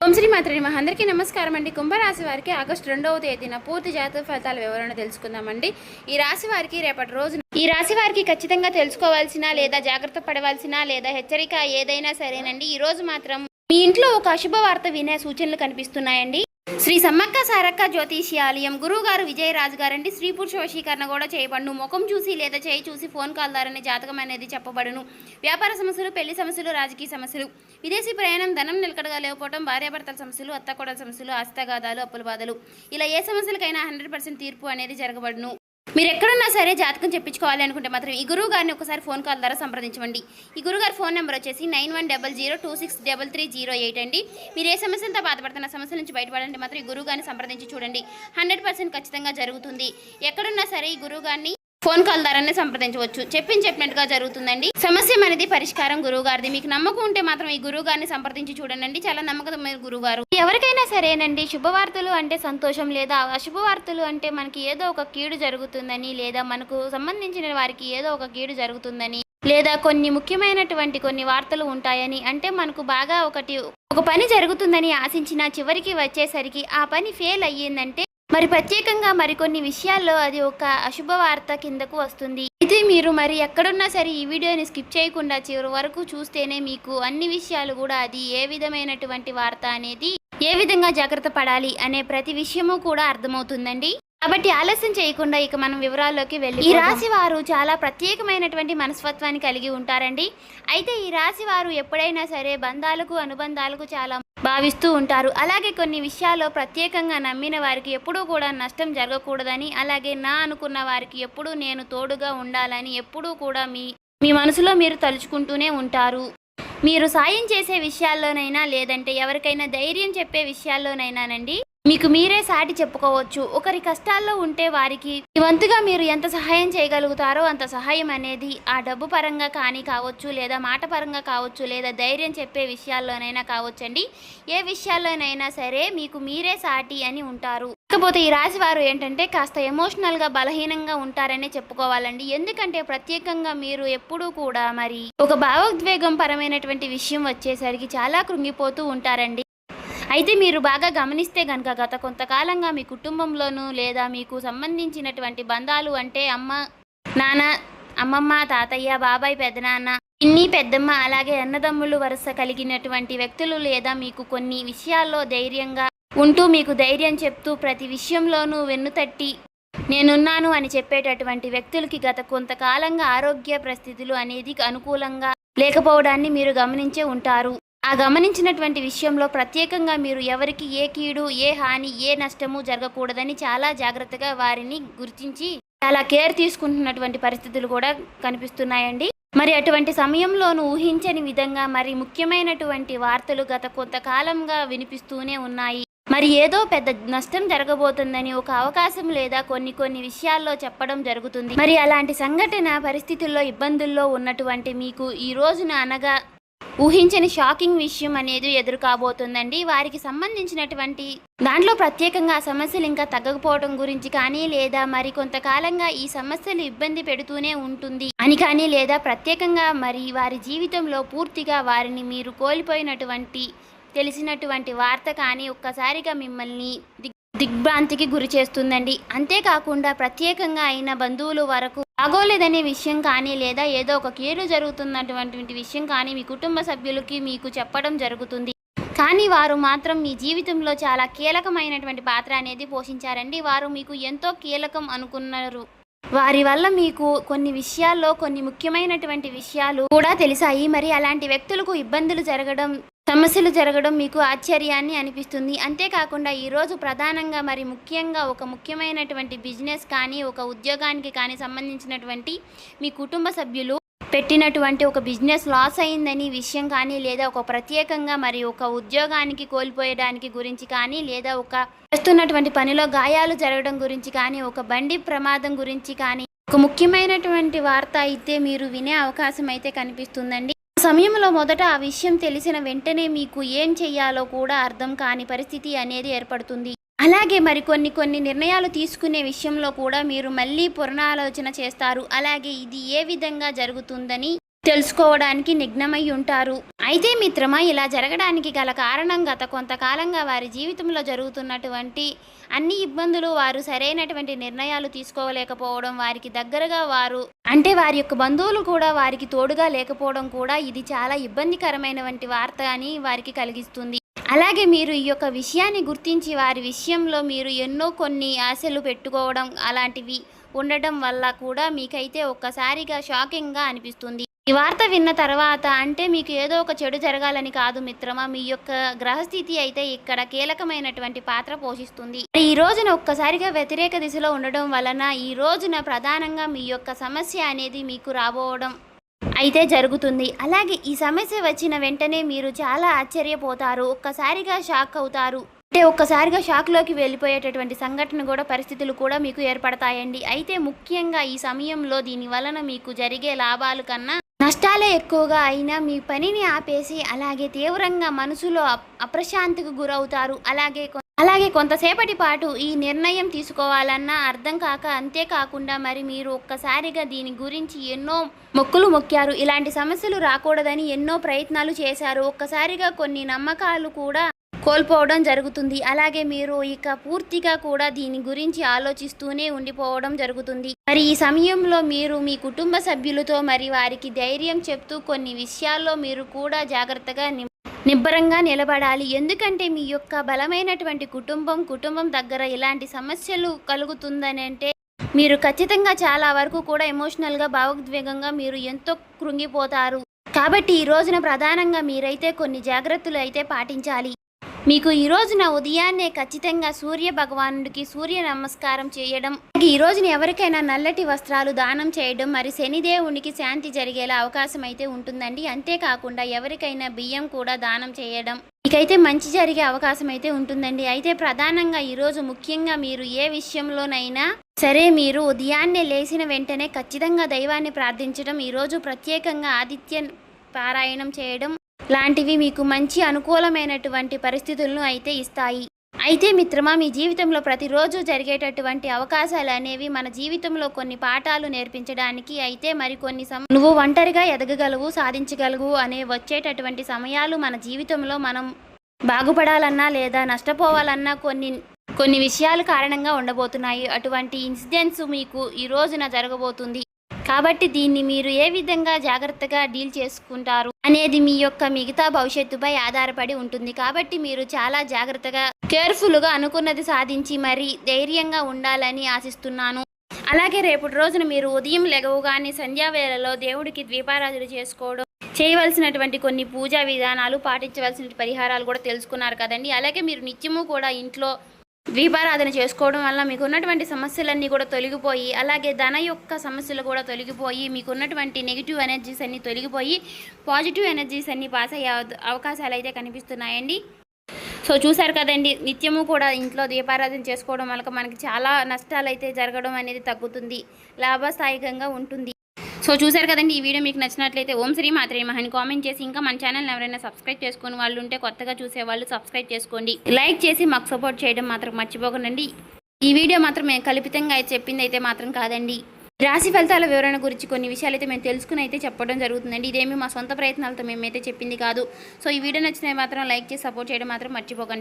ఓం శ్రీ మాత్రే నమః. అందరికీ నమస్కారం అండి. కుంభరాశి వారికి ఆగస్టు 2వ తేదీన పూర్తి జాతక ఫలితాల వివరణ తెలుసుకుందామండి. ఈ రాశి వారికి రేపటి రోజున ఈ రాశి వారికి ఖచ్చితంగా తెలుసుకోవాల్సిన లేదా జాగ్రత్త పడవలసిన లేదా హెచ్చరిక ఏదైనా సరేనండి. ఈ రోజు మాత్రం మీ ఇంట్లో ఒక అశుభ వార్త వినే సూచనలు కనిపిస్తున్నాయండి. శ్రీ సమ్మక్క సారక్క జ్యోతిష్యాలయం గురువుగారు విజయరాజు గారండి. స్త్రీ పురుష వశీకరణ కూడా చేయబడును. ముఖం చూసి లేదా చేయి చూసి ఫోన్ కాల్ ద్వారానే జాతకం అనేది చెప్పబడును. వ్యాపార సమస్యలు, పెళ్లి సమస్యలు, రాజకీయ సమస్యలు, విదేశీ ప్రయాణం, ధనం నిలకడగా లేకపోవడం, భార్యాభర్తల సమస్యలు, అత్తకోడల సమస్యలు, ఆస్తిగాదాలు, అప్పుల బాధలు, ఇలా ఏ సమస్యలకైనా 100% తీర్పు అనేది జరగబడును. మీరు ఎక్కడున్నా సరే జాతకం చెప్పించుకోవాలి అనుకుంటే మాత్రం ఈ గురువు గారిని ఒకసారి ఫోన్ కాల్ ద్వారా సంప్రదించండి. ఈ గురుగారి ఫోన్ నెంబర్ వచ్చేసి 9100263308 అండి. మీరు ఏ సమస్యలతో బాధపడుతున్న సమస్యల నుంచి బయటపడండి మాత్రం ఈ గురువు గారిని సంప్రదించి చూడండి. 100% ఖచ్చితంగా జరుగుతుంది. ఎక్కడున్నా సరే ఈ గురువు గారిని ఫోన్ కాల్ ద్వారానే సంప్రదించవచ్చు. చెప్పినట్టుగా జరుగుతుందండి. సమస్య అనేది పరిష్కారం గురువు గారిది. మీకు నమ్మకం ఉంటే మాత్రం ఈ గురువు గారిని సంప్రదించి చూడండి. చాలా నమ్మకమైన గురువు గారు. ఎవరికైనా సరేనండి, శుభవార్తలు అంటే సంతోషం లేదా అశుభవార్తలు అంటే మనకి ఏదో ఒక కీడు జరుగుతుందని లేదా మనకు సంబంధించిన వారికి ఏదో ఒక కీడు జరుగుతుందని లేదా కొన్ని ముఖ్యమైనటువంటి కొన్ని వార్తలు ఉంటాయని అంటే మనకు బాగా ఒక పని జరుగుతుందని ఆశించిన చివరికి వచ్చేసరికి ఆ పని ఫెయిల్ అయ్యిందంటే మరి ప్రత్యేకంగా మరికొన్ని విషయాల్లో అది ఒక అశుభ వార్త కిందకు వస్తుంది. అయితే మీరు మరి ఎక్కడున్నా సరే ఈ వీడియోని స్కిప్ చేయకుండా చివరి వరకు చూస్తేనే మీకు అన్ని విషయాలు కూడా అది ఏ విధమైనటువంటి వార్త అనేది ఏ విధంగా జాగ్రత్త పడాలి అనే ప్రతి విషయము కూడా అర్థమవుతుందండి. కాబట్టి ఆలస్యం చేయకుండా ఇక మనం వివరాల్లోకి వెళ్ళి ఈ రాశి వారు చాలా ప్రత్యేకమైనటువంటి మనస్తత్వాన్ని కలిగి ఉంటారండి. అయితే ఈ రాశి వారు ఎప్పుడైనా సరే బంధాలకు అనుబంధాలకు చాలా భావిస్తూ ఉంటారు. అలాగే కొన్ని విషయాల్లో ప్రత్యేకంగా నమ్మిన వారికి ఎప్పుడూ కూడా నష్టం జరగకూడదని, అలాగే నా అనుకున్న వారికి ఎప్పుడూ నేను తోడుగా ఉండాలని ఎప్పుడూ కూడా మీ మనసులో మీరు తలుచుకుంటూనే ఉంటారు. మీరు సాయం చేసే విషయాల్లోనైనా లేదంటే ఎవరికైనా ధైర్యం చెప్పే విషయాల్లోనైనానండి మీకు మీరే సాటి చెప్పుకోవచ్చు. ఒకరి కష్టాల్లో ఉంటే వారికి వంతుగా మీరు ఎంత సహాయం చేయగలుగుతారో అంత సహాయం అనేది ఆ డబ్బు పరంగా కానీ కావచ్చు, లేదా మాట పరంగా కావచ్చు, లేదా ధైర్యం చెప్పే విషయాల్లోనైనా కావచ్చండి. ఏ విషయాల్లోనైనా సరే మీకు మీరే సాటి అని ఉంటారు. కాకపోతే ఈ రాశి వారు ఏంటంటే కాస్త ఎమోషనల్గా బలహీనంగా ఉంటారనే చెప్పుకోవాలండి. ఎందుకంటే ప్రత్యేకంగా మీరు ఎప్పుడూ కూడా మరి ఒక భావోద్వేగం పరమైనటువంటి విషయం వచ్చేసరికి చాలా కృంగిపోతూ ఉంటారండి. అయితే మీరు బాగా గమనిస్తే కనుక గత కొంతకాలంగా మీ కుటుంబంలోనూ లేదా మీకు సంబంధించినటువంటి బంధాలు అంటే అమ్మ, నాన్న, అమ్మమ్మ, తాతయ్య, బాబాయ్, పెదనాన్న, పిన్ని, పెద్దమ్మ, అలాగే అన్నదమ్ములు వరుస కలిగినటువంటి వ్యక్తులు లేదా మీకు కొన్ని విషయాల్లో ధైర్యంగా ఉంటూ మీకు ధైర్యం చెప్తూ ప్రతి విషయంలోనూ వెన్నుతట్టి నేనున్నాను అని చెప్పేటటువంటి వ్యక్తులకి గత కొంతకాలంగా ఆరోగ్య పరిస్థితులు అనేది అనుకూలంగా లేకపోవడాన్ని మీరు గమనించే ఉంటారు. ఆ గమనించినటువంటి విషయంలో ప్రత్యేకంగా మీరు ఎవరికి ఏ కీడు, ఏ హాని, ఏ నష్టము జరగకూడదని చాలా జాగ్రత్తగా వారిని గుర్తించి చాలా కేర్ తీసుకుంటున్నటువంటి పరిస్థితులు కూడా కనిపిస్తున్నాయండి. మరి అటువంటి సమయంలోనూ ఊహించని విధంగా మరి ముఖ్యమైనటువంటి వార్తలు గత కొంతకాలంగా వినిపిస్తూనే ఉన్నాయి. మరి ఏదో పెద్ద నష్టం జరగబోతుందని ఒక అవకాశం లేదా కొన్ని విషయాల్లో చెప్పడం జరుగుతుంది. మరి అలాంటి సంఘటన పరిస్థితుల్లో ఇబ్బందుల్లో ఉన్నటువంటి మీకు ఈ రోజున అనగా ఊహించని షాకింగ్ విషయం అనేది ఎదురు కాబోతుందండి. వారికి సంబంధించినటువంటి దాంట్లో ప్రత్యేకంగా సమస్యలు ఇంకా తగ్గకపోవడం గురించి కానీ లేదా మరి కొంతకాలంగా ఈ సమస్యలు ఇబ్బంది పెడుతూనే ఉంటుంది అని కానీ లేదా ప్రత్యేకంగా మరి వారి జీవితంలో పూర్తిగా వారిని మీరు కోల్పోయినటువంటి తెలిసినటువంటి వార్త కానీ ఒక్కసారిగా మిమ్మల్ని దిగ్భ్రాంతికి గురి చేస్తుందండి. అంతేకాకుండా ప్రత్యేకంగా అయిన బంధువులు వరకు బాగోలేదనే విషయం కానీ లేదా ఏదో ఒక కీడు జరుగుతున్నటువంటి విషయం కానీ మీ కుటుంబ సభ్యులకి మీకు చెప్పడం జరుగుతుంది. కానీ వారు మాత్రం మీ జీవితంలో చాలా కీలకమైనటువంటి పాత్ర అనేది పోషించారండి. వారు మీకు ఎంతో కీలకం అనుకున్నారు. వారి వల్ల మీకు కొన్ని విషయాల్లో కొన్ని ముఖ్యమైనటువంటి విషయాలు కూడా తెలిసాయి. మరి అలాంటి వ్యక్తులకు ఇబ్బందులు జరగడం, సమస్యలు జరగడం మీకు ఆశ్చర్యాన్ని అనిపిస్తుంది. అంతేకాకుండా ఈరోజు ప్రధానంగా మరి ముఖ్యంగా ఒక ముఖ్యమైనటువంటి బిజినెస్ కానీ ఒక ఉద్యోగానికి కానీ సంబంధించినటువంటి మీ కుటుంబ సభ్యులు పెట్టినటువంటి ఒక బిజినెస్ లాస్ అయిందని విషయం కానీ లేదా ఒక ప్రత్యేకంగా మరి ఒక ఉద్యోగానికి కోల్పోయడానికి గురించి కానీ లేదా ఒక చేస్తున్నటువంటి పనిలో గాయాలు జరగడం గురించి కానీ ఒక బండి ప్రమాదం గురించి కానీ ఒక ముఖ్యమైనటువంటి వార్త అయితే మీరు వినే అవకాశం అయితే కనిపిస్తుందండి. సమయంలో మొదట ఆ విషయం తెలిసిన వెంటనే మీకు ఏం చెయ్యాలో కూడా అర్థం కాని పరిస్థితి అనేది ఏర్పడుతుంది. అలాగే మరి కొన్ని నిర్ణయాలు తీసుకునే విషయంలో కూడా మీరు మళ్ళీ పునరాలోచన చేస్తారు. అలాగే ఇది ఏ విధంగా జరుగుతుందని తెలుసుకోవడానికి నిఘ్నమై ఉంటారు. అయితే మిత్రమా, ఇలా జరగడానికి గల కారణం గత కొంతకాలంగా వారి జీవితంలో జరుగుతున్నటువంటి అన్ని ఇబ్బందులు, వారు సరైనటువంటి నిర్ణయాలు తీసుకోలేకపోవడం, వారికి దగ్గరగా వారు అంటే వారి యొక్క బంధువులు కూడా వారికి తోడుగా లేకపోవడం కూడా ఇది చాలా ఇబ్బందికరమైనటువంటి వార్త అని వారికి కలిగిస్తుంది. అలాగే మీరు ఈ యొక్క విషయాన్ని గుర్తించి వారి విషయంలో మీరు ఎన్నో కొన్ని ఆశలు పెట్టుకోవడం అలాంటివి ఉండటం వల్ల కూడా మీకైతే ఒక్కసారిగా షాకింగ్గా అనిపిస్తుంది. ఈ వార్త విన్న తర్వాత అంటే మీకు ఏదో ఒక చెడు జరగాలని కాదు మిత్రమా, మీ యొక్క గ్రహస్థితి అయితే ఇక్కడ కీలకమైనటువంటి పాత్ర పోషిస్తుంది. ఈ రోజున ఒక్కసారిగా వ్యతిరేక దిశలో ఉండడం వలన ఈ రోజున ప్రధానంగా మీ యొక్క సమస్య అనేది మీకు రాబోవడం అయితే జరుగుతుంది. అలాగే ఈ సమస్య వచ్చిన వెంటనే మీరు చాలా ఆశ్చర్యపోతారు, ఒక్కసారిగా షాక్ అవుతారు. అంటే ఒక్కసారిగా షాక్లోకి వెళ్ళిపోయేటటువంటి సంఘటన కూడా పరిస్థితులు కూడా మీకు ఏర్పడతాయండి. అయితే ముఖ్యంగా ఈ సమయంలో దీని వలన మీకు జరిగే లాభాల కన్నా నష్టాలే ఎక్కువగా అయినా మీ పనిని ఆపేసి అలాగే తీవ్రంగా మనసులో అప్రశాంతికి గురవుతారు. అలాగే కొంతసేపటి పాటు ఈ నిర్ణయం తీసుకోవాలన్నా అర్థం కాక, అంతేకాకుండా మరి మీరు ఒక్కసారిగా దీని గురించి ఎన్నో మొక్కులు మొక్కారు, ఇలాంటి సమస్యలు రాకూడదని ఎన్నో ప్రయత్నాలు చేశారు. ఒక్కసారిగా కొన్ని నమ్మకాలు కూడా కోల్పోవడం జరుగుతుంది. అలాగే మీరు ఇక పూర్తిగా కూడా దీని గురించి ఆలోచిస్తూనే ఉండిపోవడం జరుగుతుంది. మరి ఈ సమయంలో మీరు మీ కుటుంబ సభ్యులతో మరి వారికి ధైర్యం చెప్తూ కొన్ని విషయాల్లో మీరు కూడా జాగ్రత్తగా నిబ్బరంగా నిలబడాలి. ఎందుకంటే మీ యొక్క బలమైనటువంటి కుటుంబం దగ్గర ఇలాంటి సమస్యలు కలుగుతుందని అంటే మీరు ఖచ్చితంగా చాలా వరకు కూడా ఎమోషనల్గా భావోద్వేగంగా మీరు ఎంతో కృంగిపోతారు. కాబట్టి ఈ రోజున ప్రధానంగా మీరైతే కొన్ని జాగ్రత్తలు అయితే పాటించాలి. మీకు ఈ రోజున ఉదయాన్నే ఖచ్చితంగా సూర్య భగవానుడికి సూర్య నమస్కారం చేయడం, ఈ రోజున ఎవరికైనా నల్లటి వస్త్రాలు దానం చేయడం, మరి శనిదేవునికి శాంతి జరిగేలా అవకాశం అయితే ఉంటుందండి. అంతేకాకుండా ఎవరికైనా బియ్యం కూడా దానం చేయడం మీకైతే మంచి జరిగే అవకాశం అయితే ఉంటుందండి. అయితే ప్రధానంగా ఈరోజు ముఖ్యంగా మీరు ఏ విషయంలోనైనా సరే మీరు ఉదయాన్నే లేచిన వెంటనే ఖచ్చితంగా దైవాన్ని ప్రార్థించడం, ఈరోజు ప్రత్యేకంగా ఆదిత్య పారాయణం చేయడం లాంటివి మీకు మంచి అనుకూలమైనటువంటి పరిస్థితులను అయితే ఇస్తాయి. అయితే మిత్రమా, మీ జీవితంలో ప్రతిరోజు జరిగేటటువంటి అవకాశాలు అనేవి మన జీవితంలో కొన్ని పాఠాలు నేర్పించడానికి అయితే మరికొన్ని నువ్వు ఒంటరిగా ఎదగగలవు, సాధించగలవు అనే వచ్చేటటువంటి సమయాలు మన జీవితంలో మనం బాగుపడాలన్నా లేదా నష్టపోవాలన్నా కొన్ని విషయాల కారణంగా ఉండబోతున్నాయి. అటువంటి ఇన్సిడెంట్స్ మీకు ఈ రోజున జరగబోతుంది. కాబట్టి దీన్ని మీరు ఏ విధంగా జాగ్రత్తగా డీల్ చేసుకుంటారు అనేది మీ యొక్క మిగతా భవిష్యత్తుపై ఆధారపడి ఉంటుంది. కాబట్టి మీరు చాలా జాగ్రత్తగా కేర్ఫుల్గా అనుకున్నది సాధించి మరి ధైర్యంగా ఉండాలని ఆశిస్తున్నాను. అలాగే రేపటి రోజున మీరు ఉదయం లెగవగానే సంధ్యావేళలో దేవుడికి దీపారాధన చేసుకోవడం, చేయవలసినటువంటి కొన్ని పూజా విధానాలు, పాటించవలసిన పరిహారాలు కూడా తెలుసుకున్నారు కదండి. అలాగే మీరు నిత్యము కూడా ఇంట్లో దీపారాధన చేసుకోవడం వల్ల మీకు ఉన్నటువంటి సమస్యలన్నీ కూడా తొలగిపోయి, అలాగే ధన యొక్క సమస్యలు కూడా తొలగిపోయి, మీకు ఉన్నటువంటి నెగిటివ్ ఎనర్జీస్ అన్నీ తొలగిపోయి పాజిటివ్ ఎనర్జీస్ అన్నీ పాస్ అయ్యే అవకాశాలు అయితే కనిపిస్తున్నాయండి. సో చూసారు కదండి, నిత్యము కూడా ఇంట్లో దీపారాధన చేసుకోవడం వల్ల మనకి చాలా నష్టాలు అయితే జరగడం అనేది తగ్గుతుంది, లాభస్థాయికంగా ఉంటుంది. సో చూసారు కదండి, ఈ వీడియో మీకు నచ్చినట్లయితే ఓం శ్రీ మాత్రే నమః అని కామెంట్ చేసి, ఇంకా మన ఛానల్ని ఎవరైనా సబ్స్క్రైబ్ చేసుకుని వాళ్ళు ఉంటే కొత్తగా చూసేవాళ్ళు సబ్స్క్రైబ్ చేసుకోండి, లైక్ చేసి మాకు సపోర్ట్ చేయడం మాత్రం మర్చిపోకండి. ఈ వీడియో మాత్రం మేము కల్పితంగా అయితే చెప్పింది అయితే మాత్రం కాదండి. రాశి ఫలితాల వివరణ గురించి కొన్ని విషయాలు అయితే మేము తెలుసుకుని అయితే చెప్పడం జరుగుతుందండి. ఇదేమి మా సొంత ప్రయత్నాలతో మేమైతే చెప్పింది కాదు. సో ఈ వీడియో నచ్చినవి మాత్రం లైక్ చేసి సపోర్ట్ చేయడం మాత్రం మర్చిపోకండి.